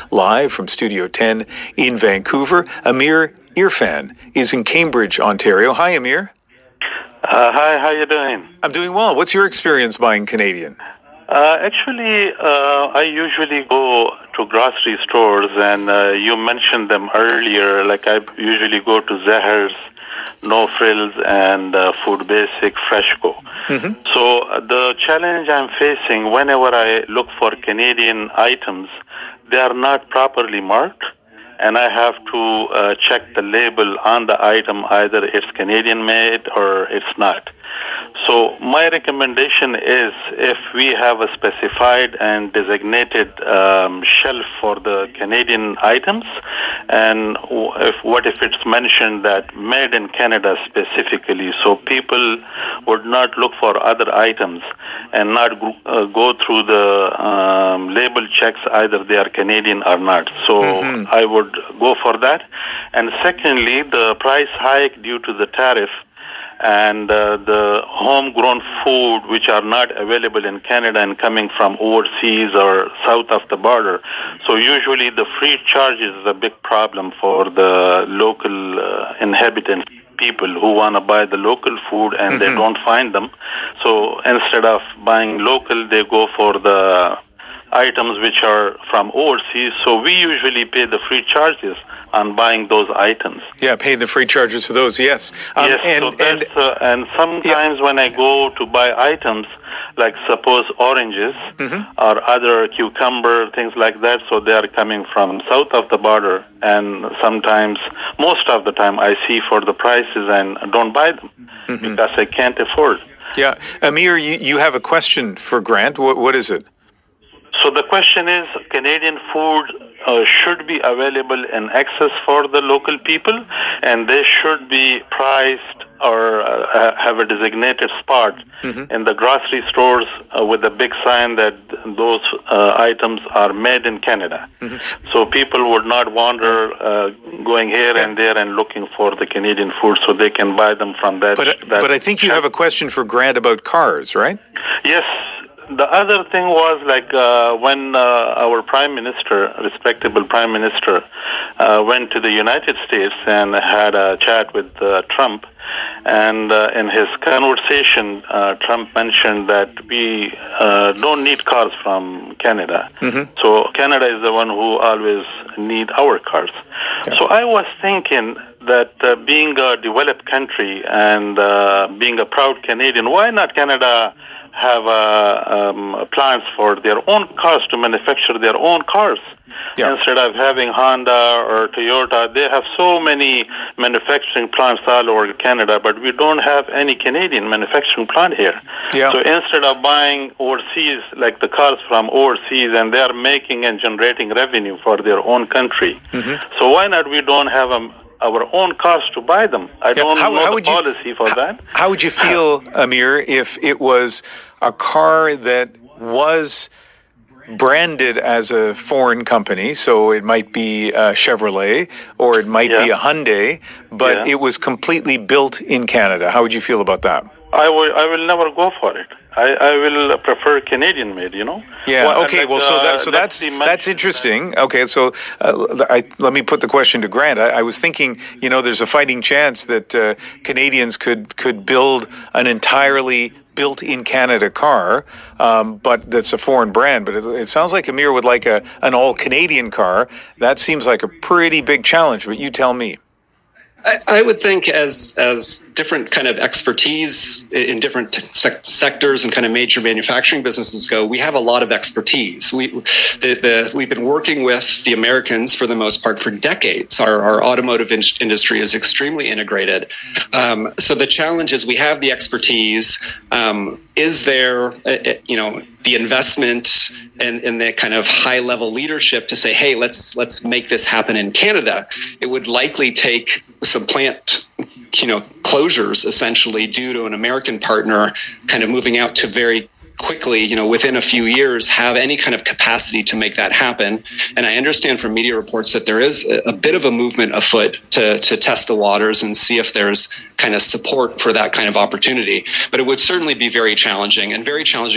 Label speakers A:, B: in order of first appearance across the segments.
A: Live from Studio 10 in Vancouver. Amir Irfan is in Cambridge, Ontario. Hi, Amir.
B: Hi, how you doing?
A: I'm doing well. What's your experience buying Canadian?
B: I usually go to grocery stores, and you mentioned them earlier. Like I usually go to Zahir's, No Frills, and Food Basic, Freshco. So the challenge I'm facing whenever I look for Canadian items, they are not properly marked, and I have to check the label on the item, either it's Canadian made or it's not. So my recommendation is, if we have a specified and designated shelf for the Canadian items, and what if it's mentioned that made in Canada specifically, so people would not look for other items and not go through the label checks, either they are Canadian or not. So I would go for that. And secondly, the price hike due to the tariff and the homegrown food which are not available in Canada and coming from overseas or south of the border. So usually the freight charges is a big problem for the local inhabitants, people who want to buy the local food and they don't find them. So instead of buying local, they go for the items which are from overseas. So we usually pay the freight charges on buying those items.
A: Yeah, pay the freight charges for those, yes.
B: Yes, and sometimes when I go to buy items, like suppose oranges or other cucumber, things like that, so they are coming from south of the border, and sometimes, most of the time, I see for the prices and don't buy them because I can't afford.
A: Yeah. Amir, you have a question for Grant. What is it?
B: So the question is, Canadian food should be available in excess for the local people, and they should be priced or have a designated spot in the grocery stores with a big sign that those items are made in Canada. So people would not wander going here and there and looking for the Canadian food, so they can buy them from that.
A: But I think you have a question for Grant about cars, right?
B: Yes. The other thing was like when our prime minister, respectable prime minister, went to the United States and had a chat with Trump, and in his conversation, Trump mentioned that we don't need cars from Canada. So Canada is the one who always need our cars. Yeah. So I was thinking that being a developed country and being a proud Canadian, why not Canada have plans for their own cars, to manufacture their own cars? Instead of having Honda or Toyota, they have so many manufacturing plants all over Canada, but we don't have any Canadian manufacturing plant here. So instead of buying overseas, like the cars from overseas, and they are making and generating revenue for their own country. So why not we don't have our own cars to buy them? I don't know the policy for that.
A: How would you feel, Amir, if it was a car that was branded as a foreign company, so it might be a Chevrolet or it might be a Hyundai, but it was completely built in Canada? How would you feel about that?
B: I will never go for it. I will prefer Canadian made, you know.
A: Yeah. Well, okay. Well, so that's interesting. Okay. So let me put the question to Grant. I was thinking, there's a fighting chance that Canadians could build an entirely built in Canada car, but that's a foreign brand. But it sounds like Amir would like an all Canadian car. That seems like a pretty big challenge. But you tell me.
C: I would think as different kind of expertise in different sectors and kind of major manufacturing businesses go, we have a lot of expertise. We've been working with the Americans for the most part for decades. Our automotive industry is extremely integrated. So the challenge is we have the expertise. Is there, the investment and the kind of high level leadership to say, hey, let's make this happen in Canada? It would likely take some plant, closures essentially due to an American partner kind of moving out to very quickly, within a few years, have any kind of capacity to make that happen. And I understand from media reports that there is a bit of a movement afoot to test the waters and see if there's kind of support for that kind of opportunity. But it would certainly be very challenging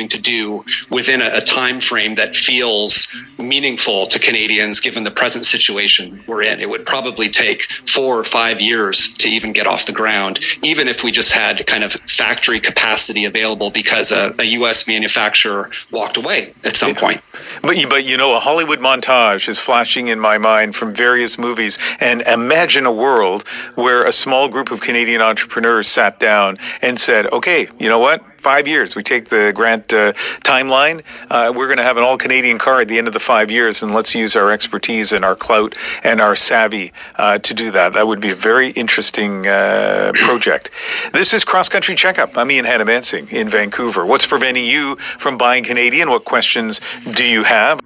C: to do within a time frame that feels meaningful to Canadians, given the present situation we're in. It would probably take 4 or 5 years to even get off the ground, even if we just had kind of factory capacity available because a U.S. manufacturer walked away at some point.
A: But a Hollywood montage is flashing in my mind from various movies, and imagine a world where a small group of Canadian entrepreneurs sat down and said, okay, you know what? 5 years. We take the grant timeline. We're going to have an all-Canadian car at the end of the 5 years, and let's use our expertise and our clout and our savvy to do that. That would be a very interesting project. This is Cross Country Checkup. I'm Ian Hannamansing in Vancouver. What's preventing you from buying Canadian? What questions do you have?